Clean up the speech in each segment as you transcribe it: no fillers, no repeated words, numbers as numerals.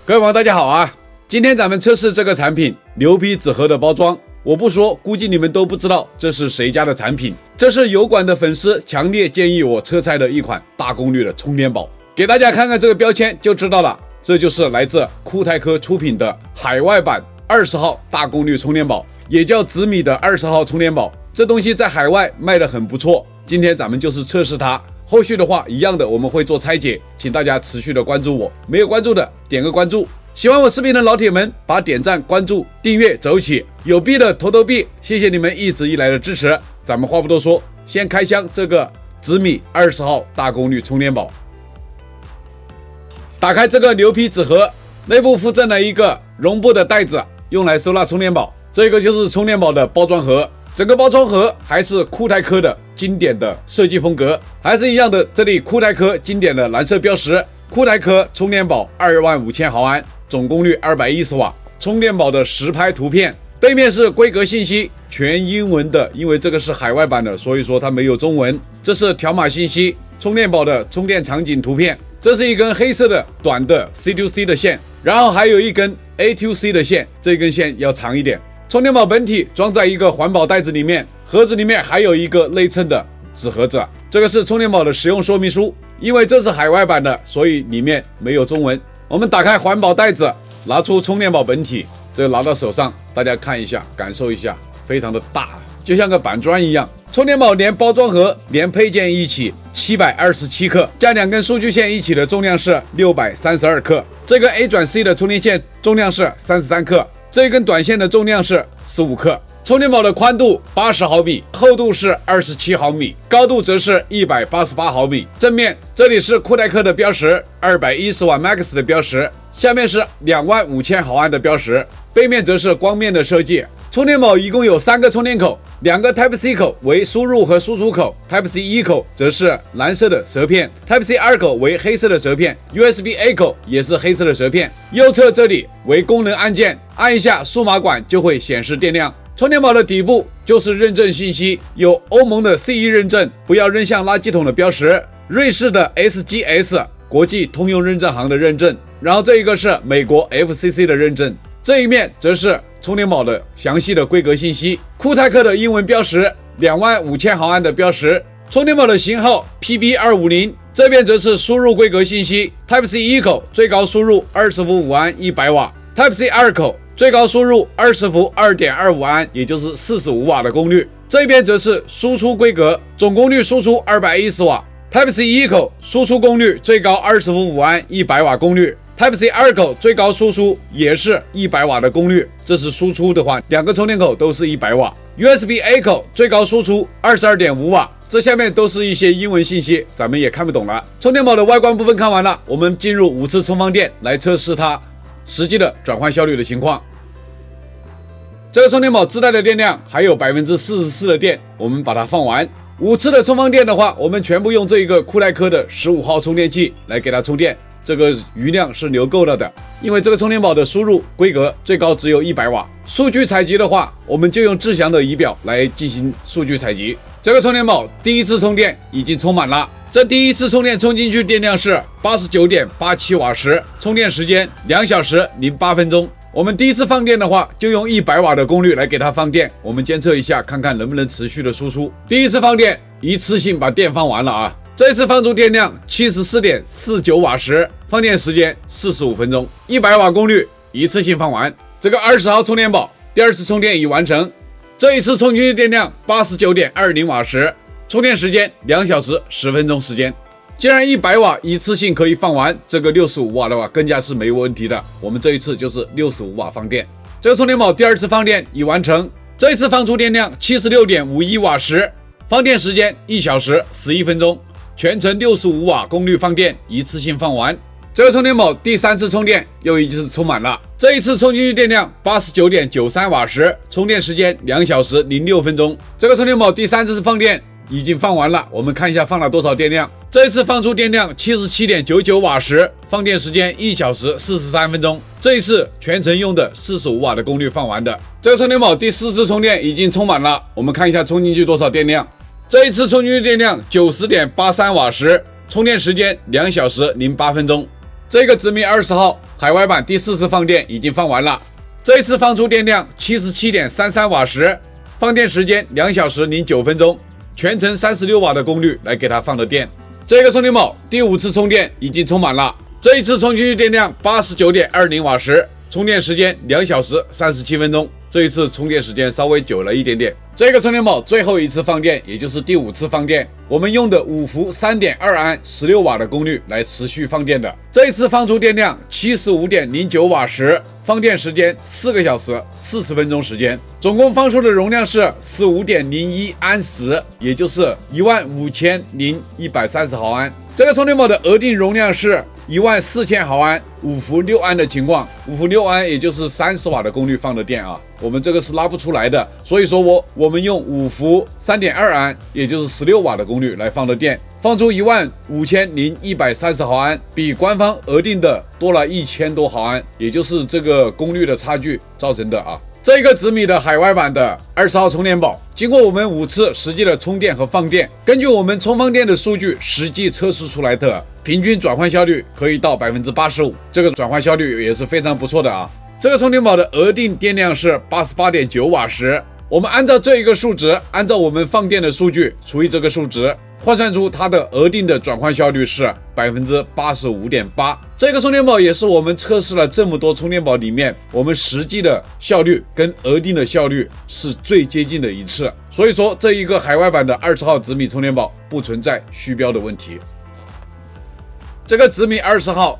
各位朋友大家好啊，今天咱们测试这个产品牛皮纸盒的包装，我不说估计你们都不知道这是谁家的产品。这是油管的粉丝强烈建议我测菜的一款大功率的充电宝，给大家看看这个标签就知道了，这就是来自酷泰科出品的海外版20号大功率充电宝，也叫紫米的20号充电宝。这东西在海外卖得很不错，今天咱们就是测试它，后续的话一样的我们会做拆解，请大家持续的关注我，没有关注的点个关注，喜欢我视频的老铁们把点赞、关注、订阅走起，有币的投币，谢谢你们一直以来的支持。咱们话不多说，先开箱这个紫米20号大功率充电宝。打开这个牛皮纸盒，内部附赠了一个绒布的袋子，用来收纳充电宝。这个就是充电宝的包装盒，整个包装盒还是酷泰科的经典的设计风格，还是一样的，这里酷泰科经典的蓝色标识。酷泰科充电宝25000毫安，总功率210瓦，充电宝的实拍图片，背面是规格信息，全英文的，因为这个是海外版的，所以说它没有中文。这是条码信息，充电宝的充电场景图片，这是一根黑色的短的 C2C 的线，然后还有一根 A2C 的线，这根线要长一点。充电宝本体装在一个环保袋子里面，盒子里面还有一个内衬的纸盒子，这个是充电宝的使用说明书，因为这是海外版的，所以里面没有中文。我们打开环保袋子，拿出充电宝本体，这个拿到手上，大家看一下，感受一下，非常的大，就像个板砖一样。充电宝连包装盒连配件一起727克，加2根数据线一起的重量是632克。这个 A 转 C 的充电线重量是33克，这根短线的重量是15克。充电宝的宽度80毫米，厚度是27毫米，高度则是188毫米。正面这里是酷泰科的标识，210瓦 Max 的标识，下面是25000毫安的标识，背面则是光面的设计。充电宝一共有3个充电口，2个 Type-C 口为输入和输出口， Type-C 1口则是蓝色的舌片， Type-C 2口为黑色的舌片， USB-A 口也是黑色的舌片。右侧这里为功能按键，按一下数码管就会显示电量。充电宝的底部就是认证信息，有欧盟的 CE 认证，不要扔向垃圾桶的标识，瑞士的 SGS 国际通用认证行的认证，然后这一个是美国 FCC 的认证。这一面则是充电宝的详细的规格信息，酷泰科的英文标识，25000毫安的标识，充电宝的型号 PB250， 这边则是输入规格信息， Type-C 1口最高输入20伏5安100瓦， Type-C 2口最高输入20伏 2.25 安，也就是45瓦的功率。这边则是输出规格，总功率输出210瓦， Type-C 1口输出功率最高20伏5安100瓦功率， Type-C 2口最高输出也是100瓦的功率，这是输出的话，2个充电口都是100瓦。 USB-A 口最高输出22.5瓦，这下面都是一些英文信息，咱们也看不懂了。充电宝的外观部分看完了，我们进入5次充放电来测试它实际的转换效率的情况。这个充电宝自带的电量还有44%的电，我们把它放完。5次的充放电的话，我们全部用这一个酷泰科的15号充电器来给它充电，这个余量是留够了的，因为这个充电宝的输入规格最高只有100瓦。数据采集的话，我们就用智翔的仪表来进行数据采集。这个充电宝第一次充电已经充满了，这第一次充电充进去电量是89.87瓦时，充电时间2小时08分钟。我们第一次放电的话，就用100瓦的功率来给它放电，我们监测一下，看看能不能持续的输出。第一次放电，一次性把电放完了啊！这一次放出电量74.49瓦时，放电时间45分钟，100瓦功率，一次性放完。这个20号充电宝第2次充电已完成，这一次充进去电量89.20瓦时，充电时间2小时10分钟时间。既然100瓦一次性可以放完，这个65瓦的话更加是没有问题的。我们这一次就是65瓦放电。这个充电宝第2次放电已完成，这一次放出电量76.51瓦时，放电时间1小时11分钟，全程65瓦功率放电，一次性放完。这个充电宝第3次充电又一次充满了，这一次充进去电量89.93瓦时，充电时间2小时06分钟。这个充电宝第3次放电已经放完了，我们看一下放了多少电量。这一次放出电量77.99瓦时，放电时间1小时43分钟。这一次全程用的45瓦的功率放完的。这个充电宝第4次充电已经充满了，我们看一下充进去多少电量。这一次充进去电量90.83瓦时，充电时间2小时08分钟。这个紫米20号海外版第4次放电已经放完了，这一次放出电量 77.33 瓦时，放电时间2小时09分钟，全程36瓦的功率来给它放的电。这个充电宝第5次充电已经充满了，这一次充进去电量 89.20 瓦时，充电时间2小时37分钟，这一次充电时间稍微久了一点点。这个充电宝最后一次放电，也就是第5次放电，我们用的5伏 3.2 安16瓦的功率来持续放电的。这一次放出电量 75.09 瓦时，放电时间4个小时40分钟时间，总共放出的容量是 15.01 安时，也就是15130毫安。这个充电宝的额定容量是14000毫安，5伏6安的情况，5伏6安也就是30瓦的功率放的电啊，我们这个是拉不出来的，所以说我们用5伏 3.2 安，也就是16瓦的功率来放的电，放出15130毫安，比官方额定的多了1000多毫安，也就是这个功率的差距造成的啊。这个紫米的海外版的20号充电宝，经过我们5次实际的充电和放电，根据我们充放电的数据实际测试出来的平均转换效率可以到 85%， 这个转换效率也是非常不错的啊。这个充电宝的额定电量是 88.9 瓦时，我们按照这一个数值，按照我们放电的数据除以这个数值，换算出它的额定的转换效率是 85.8%。这个充电宝也是我们测试了这么多充电宝里面，我们实际的效率跟额定的效率是最接近的一次。所以说这一个海外版的20号紫米充电宝不存在虚标的问题。这个紫米20号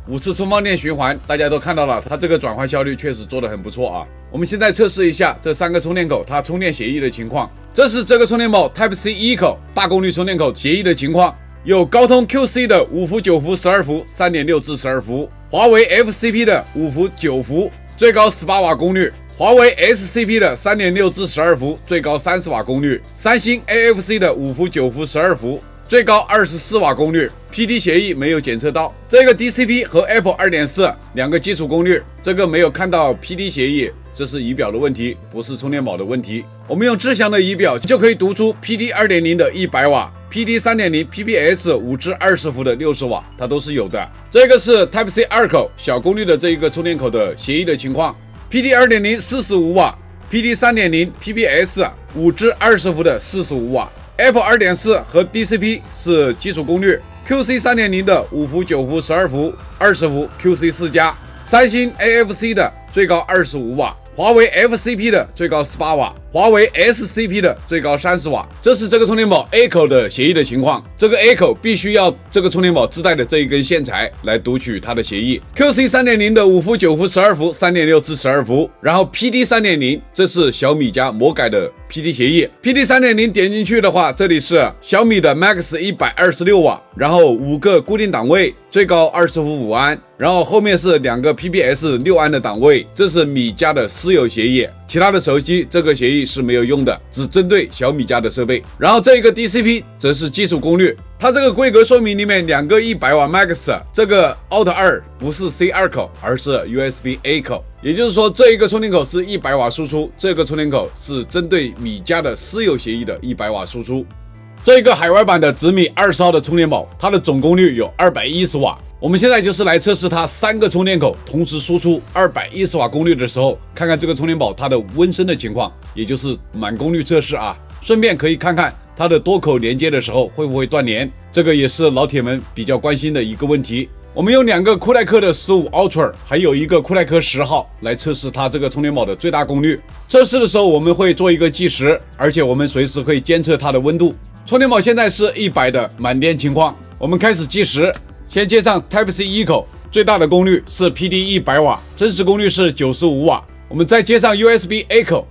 5次充放电循环，大家都看到了，它这个转换效率确实做得很不错啊。我们现在测试一下这3个充电口它充电协议的情况。这是这个充电宝 Type-C 1口大功率充电口协议的情况，有高通 QC 的5伏9伏12伏 3.6 至12伏，华为 FCP 的5伏9伏最高18瓦功率，华为 SCP 的 3.6 至12伏最高30瓦功率，三星 AFC 的5伏9伏12伏最高24瓦功率， PD 协议没有检测到。这个 DCP 和 Apple 2.4 两个基础功率，这个没有看到 PD 协议，这是仪表的问题，不是充电宝的问题。我们用智翔的仪表就可以读出 PD 2.0 的100瓦， PD 3.0 PPS 5至20伏的60瓦，它都是有的。这个是 Type-C 2口小功率的这一个充电口的协议的情况， PD 2.0 45瓦， PD 3.0 PPS 5至20伏的45瓦。Apple 2.4 和 DCP 是基础功率， QC 3.0 的5伏9伏12伏20伏 QC 4加，三星 AFC 的最高25瓦，华为 FCP 的最高18瓦，华为 SCP 的最高30瓦。这是这个充电宝 A 口的协议的情况，这个 A 口必须要这个充电宝自带的这一根线材来读取它的协议。 QC 3.0 的5伏9伏12伏 3.6 至12伏，然后 PD 3.0 这是小米家魔改的 PD 协议。 PD 3.0 点进去的话，这里是小米的 Max 126瓦，然后5个固定档位，最高20伏5安，然后后面是2个 PPS 6安的档位，这是米家的私有协议，其他的手机这个协议是没有用的，只针对小米家的设备。然后这个 DCP 则是基础功率，它这个规格说明里面2个100瓦 Max， 这个 Out 2不是 C2 口，而是 USB A 口，也就是说这一个充电口是100瓦输出，这个充电口是针对米家的私有协议的100瓦输出。这个海外版的紫米20号的充电宝，它的总功率有210瓦。我们现在就是来测试它3个充电口同时输出210瓦功率的时候，看看这个充电宝它的温升的情况，也就是满功率测试啊。顺便可以看看它的多口连接的时候会不会断连，这个也是老铁们比较关心的一个问题。我们用2个酷派克的15 Ultra， 还有一个酷派克10号来测试它这个充电宝的最大功率。测试的时候我们会做一个计时，而且我们随时可以监测它的温度。充电宝现在是100的满电情况，我们开始计时。先接上 Type-C 1口，最大的功率是 PD 100瓦，真实功率是95瓦。我们再接上 USB A 口，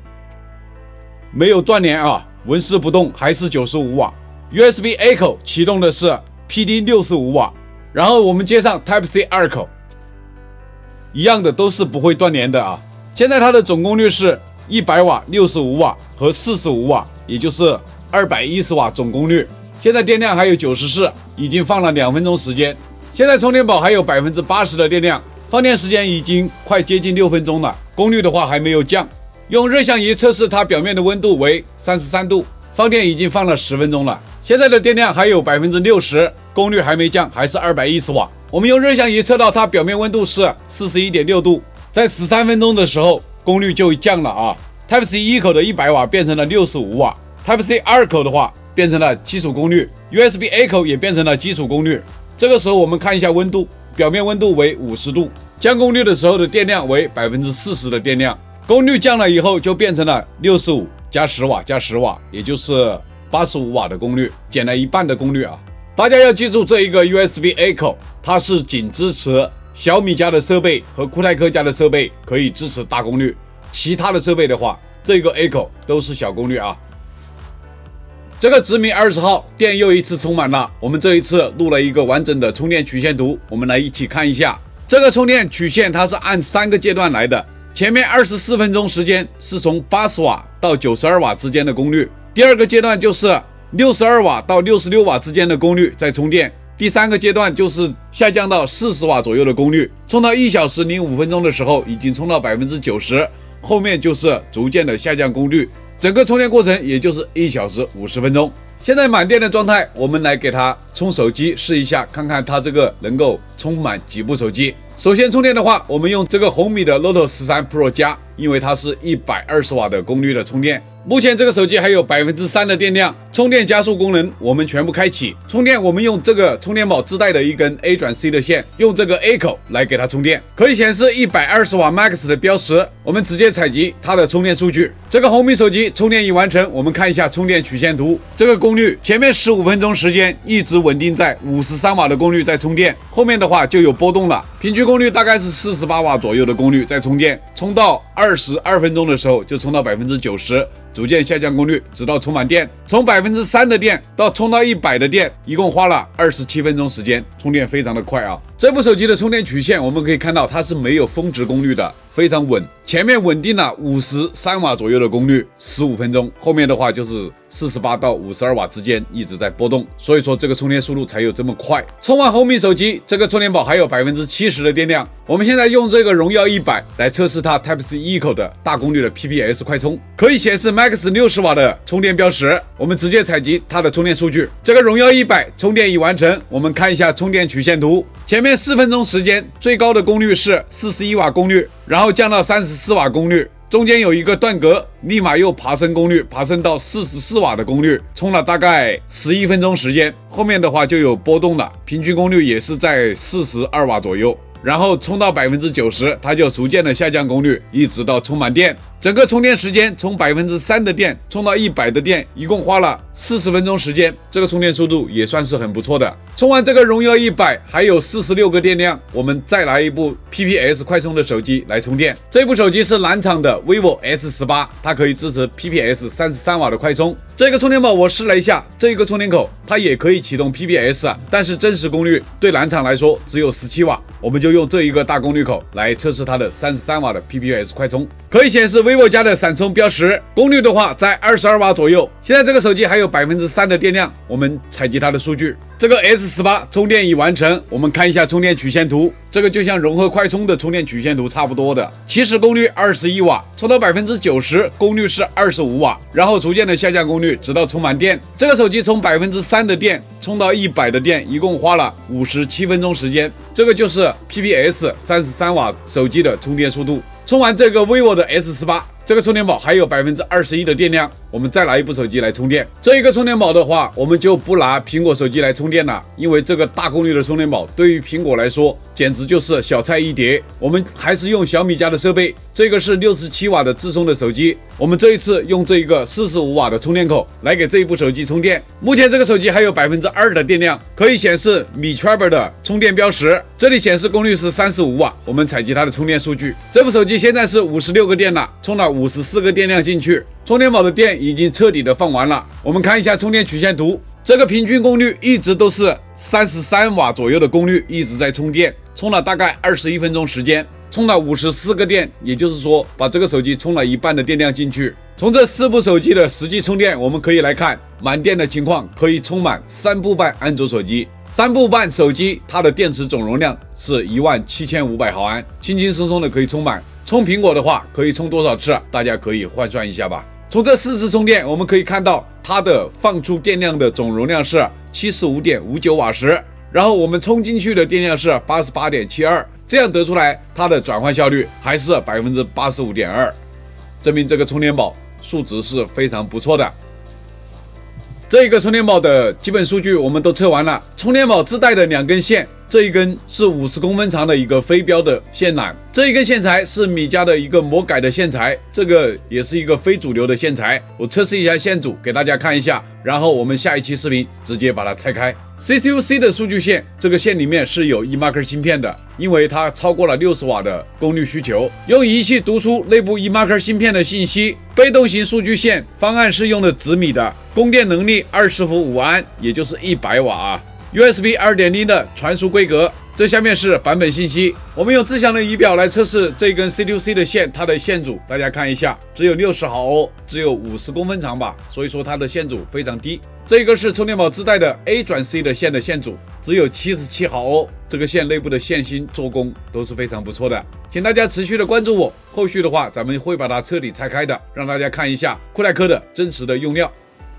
没有断连啊，纹丝不动，还是95瓦。USB A 口启动的是 PD 65瓦，然后我们接上 Type-C 2口，一样的都是不会断连的啊。现在它的总功率是100瓦、65瓦和45瓦，也就是210瓦总功率。现在电量还有94%，已经放了2分钟时间。现在充电宝还有 80% 的电量，放电时间已经快接近6分钟了，功率的话还没有降。用热像仪测试它表面的温度为33度，放电已经放了10分钟了。现在的电量还有 60%， 功率还没降，还是210瓦。我们用热像仪测到它表面温度是 41.6 度，在13分钟的时候功率就降了啊。Type-C 一口的100瓦变成了65瓦 ，Type-C 二口的话变成了基础功率 ，USB-A 口也变成了基础功率。这个时候我们看一下温度，表面温度为50度，降功率的时候的电量为 40% 的电量，功率降了以后就变成了65加10瓦加10瓦，也就是85瓦的功率，减了一半的功率啊。大家要记住，这一个 USB-A 口它是仅支持小米家的设备和酷泰科家的设备可以支持大功率，其他的设备的话，这个 A 口都是小功率啊。这个直米20号电又一次充满了，我们这一次录了一个完整的充电曲线图，我们来一起看一下。这个充电曲线它是按3个阶段来的，前面24分钟时间是从80瓦到92瓦之间的功率，第二个阶段就是62瓦到66瓦之间的功率在充电，第三个阶段就是下降到40瓦左右的功率，充到1小时05分钟的时候已经充到 90%， 后面就是逐渐的下降功率，整个充电过程也就是1小时50分钟。现在满电的状态，我们来给它充手机试一下，看看它这个能够充满几部手机。首先充电的话，我们用这个红米的 Note 13 Pro 加，因为它是120瓦的功率的充电。目前这个手机还有 3% 的电量，充电加速功能我们全部开启。充电我们用这个充电宝自带的一根 A 转 C 的线，用这个 A 口来给它充电，可以显示120瓦 Max 的标识。我们直接采集它的充电数据。这个红米手机充电已完成，我们看一下充电曲线图。这个功率前面15分钟时间一直稳定在53瓦的功率在充电，后面的话就有波动了，平均功率大概是48瓦左右的功率在充电，充到22分钟的时候就充到 90%。逐渐下降功率，直到充满电。从 3% 的电到充到100的电，一共花了27分钟时间，充电非常的快啊。这部手机的充电曲线我们可以看到它是没有峰值功率的，非常稳，前面稳定了53瓦左右的功率15分钟，后面的话就是48到52瓦之间一直在波动，所以说这个充电速度才有这么快。充完红米手机，这个充电宝还有 70% 的电量。我们现在用这个荣耀100来测试它 Type-C 一口的大功率的 PPS 快充，可以显示 Max 60瓦的充电标识。我们直接采集它的充电数据。这个荣耀100充电已完成，我们看一下充电曲线图。前面4分钟时间最高的功率是41瓦功率，然后降到34瓦功率，中间有一个断隔，立马又爬升功率，爬升到44瓦的功率，充了大概11分钟时间，后面的话就有波动了，平均功率也是在42瓦左右，然后充到 90%， 它就逐渐的下降功率，一直到充满电。整个充电时间从 3% 的电充到100的电，一共花了40分钟时间，这个充电速度也算是很不错的。充完这个荣耀100还有46个电量，我们再来一部 PPS 快充的手机来充电。这部手机是蓝厂的 vivo S18， 它可以支持 PPS 33瓦的快充。这个充电宝我试了一下，这个充电口它也可以启动 PPS， 但是真实功率对蓝厂来说只有17瓦，我们就用这一个大功率口来测试它的33瓦的 PPS 快充，可以显示 vivo 家的闪充标识，功率的话在22瓦左右。现在这个手机还有 3% 的电量，我们采集它的数据。这个 S18 充电已完成，我们看一下充电曲线图。这个就像融合快充的充电曲线图差不多的，起始功率21瓦，充到 90%， 功率是25瓦，然后逐渐的下降功率，直到充满电。这个手机从 3% 的电充到100的电，一共花了57分钟时间，这个就是 PPS 33瓦手机的充电速度。充完这个 vivo 的 S18， 这个充电宝还有 21% 的电量，我们再拿一部手机来充电。这一个充电宝的话，我们就不拿苹果手机来充电了，因为这个大功率的充电宝对于苹果来说简直就是小菜一碟。我们还是用小米家的设备，这个是67瓦的自充的手机，我们这一次用这一个45瓦的充电口来给这一部手机充电。目前这个手机还有 2% 的电量，可以显示米 Traver 的充电标识，这里显示功率是35瓦，我们采集它的充电数据。这部手机现在是56个电了，充了54个电量进去，充电宝的电已经彻底的放完了。我们看一下充电曲线图，这个平均功率一直都是33瓦左右的功率一直在充电，充了大概21分钟时间，充了54个电，也就是说把这个手机充了一半的电量进去。从这4部手机的实际充电，我们可以来看满电的情况，可以充满3部半安卓手机。3部半手机它的电池总容量是17500毫安，轻轻松松的可以充满。充苹果的话可以充多少次，大家可以换算一下吧。从这4次充电我们可以看到它的放出电量的总容量是 75.59 瓦时，然后我们充进去的电量是 88.72， 这样得出来它的转换效率还是 85.2%， 证明这个充电宝数值是非常不错的。这一个充电宝的基本数据我们都测完了，充电宝自带的2根线，这一根是50公分长的一个飞标的线缆，这一根线材是米家的一个魔改的线材，这个也是一个非主流的线材。我测试一下线组给大家看一下，然后我们下一期视频直接把它拆开。C2C 的数据线，这个线里面是有 eMark 芯片的，因为它超过了60瓦的功率需求，用仪器读出内部 eMark 芯片的信息。被动型数据线方案是用的紫米的，供电能力20伏5安，也就是100瓦啊。USB 2.0 的传输规格，这下面是版本信息。我们用智翔的仪表来测试这根 C2C 的线，它的线阻大家看一下，只有60毫欧，只有50公分长吧，所以说它的线阻非常低。这个是充电宝自带的 A 转 C 的线的线阻，只有77毫欧，这个线内部的线芯做工都是非常不错的。请大家持续的关注我，后续的话咱们会把它彻底拆开的，让大家看一下酷泰科的真实的用料。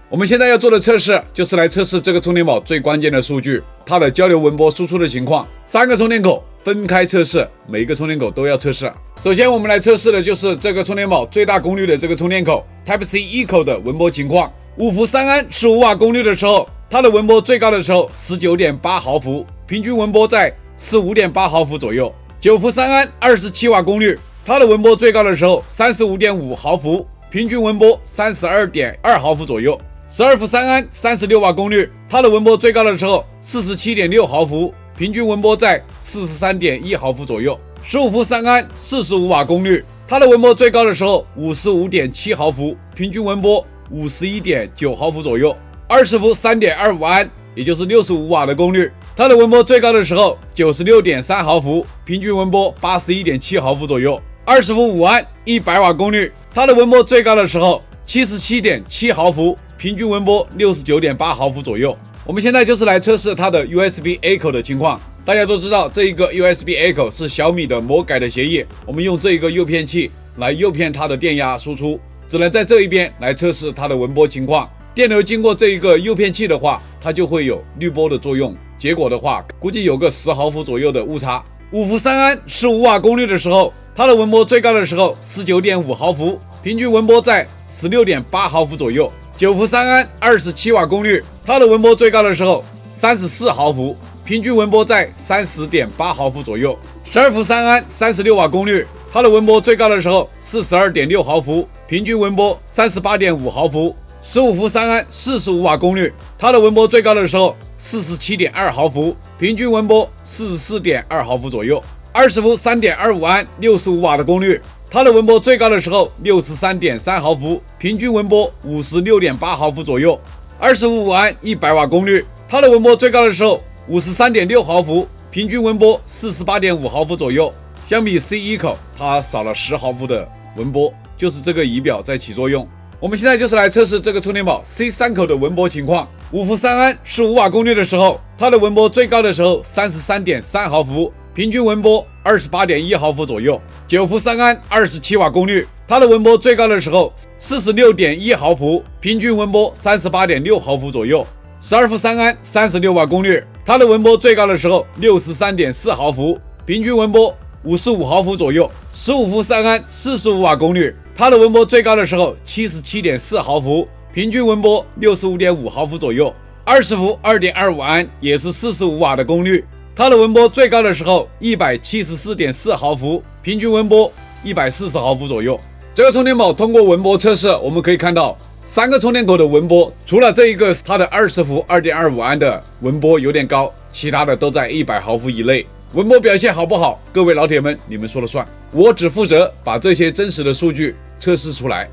我们现在要做的测试就是来测试这个充电宝最关键的数据，它的交流文波输出的情况。3个充电口分开测试，每一个充电口都要测试。首先我们来测试的就是这个充电宝最大功率的这个充电口 Type-C 一口的文波情况。5伏3安15瓦功率的时候，它的文波最高的时候 19.8 毫伏，平均文波在 15.8 毫伏左右。9伏3安27瓦功率，它的文波最高的时候 35.5 毫伏，平均文波 32.2 毫伏左右。12伏3安36瓦功率，它的文波最高的时候 47.6 毫伏，平均文波在 43.1 毫伏左右。15伏3安45瓦功率，它的文波最高的时候 55.7 毫伏，平均文波 51.9 毫伏左右。20伏 3.25 安，也就是65瓦的功率，它的文波最高的时候 96.3 毫伏，平均文波 81.7 毫伏左右。20伏5安100瓦功率，它的文波最高的时候 77.7 毫伏，平均文波 69.8 毫伏左右。我们现在就是来测试它的 USB A 口的情况。大家都知道这一个 USB A 口是小米的魔改的协议，我们用这一个诱骗器来诱骗它的电压输出，只能在这一边来测试它的文波情况。电流经过这一个诱骗器的话，它就会有滤波的作用，结果的话估计有个10毫伏左右的误差。5伏3安15瓦功率的时候，它的文波最高的时候 19.5 毫伏，平均文波在 16.8 毫伏左右。9伏3安27瓦功率，它的文波最高的时候34毫伏，平均文波在 30.8 毫伏左右。12伏3安36瓦功率，它的文波最高的时候 42.6 毫伏，平均文波 38.5 毫伏。15伏3安45瓦功率，它的文波最高的时候 47.2 毫伏，平均文波 44.2 毫伏左右。20伏 3.25 安65瓦的功率，它的文波最高的时候 63.3 毫伏，平均文波 56.8 毫伏左右。20伏5安100瓦功率，它的文波最高的时候 53.6 毫伏，平均文波 48.5 毫伏左右。相比 C1 口，它少了10毫伏的文波，就是这个仪表在起作用。我们现在就是来测试这个充电宝 C3 口的文波情况。5伏3安15瓦功率的时候，它的文波最高的时候 33.3 毫伏，平均文波 28.1 毫伏左右。9伏3安27瓦功率，它的文波最高的时候 46.1 毫伏，平均文波 38.6 毫伏左右。12伏3安36瓦功率，它的文波最高的时候 63.4 毫伏，平均文波55毫伏左右。15伏3安45瓦功率，它的文波最高的时候 77.4 毫伏，平均文波 65.5 毫伏左右。20伏 2.25 安也是45瓦的功率，它的文波最高的时候 174.4 毫伏，平均文波140毫伏左右。这个充电宝通过文波测试，我们可以看到3个充电口的文波，除了这一个它的20伏 2.25 安的文波有点高，其他的都在100毫伏以内。文波表现好不好，各位老铁们你们说了算，我只负责把这些真实的数据测试出来。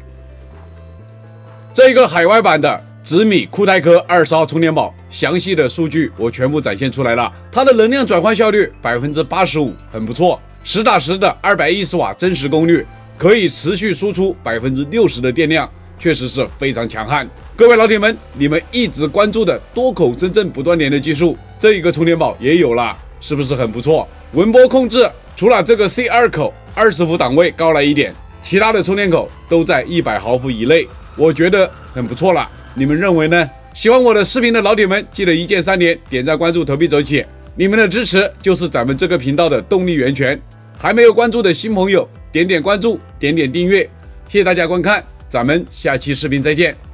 这个海外版的紫米酷泰科20号充电宝详细的数据我全部展现出来了，它的能量转换效率 85%， 很不错，实打实的210瓦真实功率，可以持续输出 60% 的电量，确实是非常强悍。各位老铁们，你们一直关注的多口真正不断连的技术，这一个充电宝也有了，是不是很不错？文波控制除了这个 C2 口20伏档位高了一点，其他的充电口都在100毫伏以内，我觉得很不错了，你们认为呢？喜欢我的视频的老铁们，记得一键3连，点赞、关注、投币走起！你们的支持就是咱们这个频道的动力源泉。还没有关注的新朋友，点点关注，点点订阅，谢谢大家观看，咱们下期视频再见。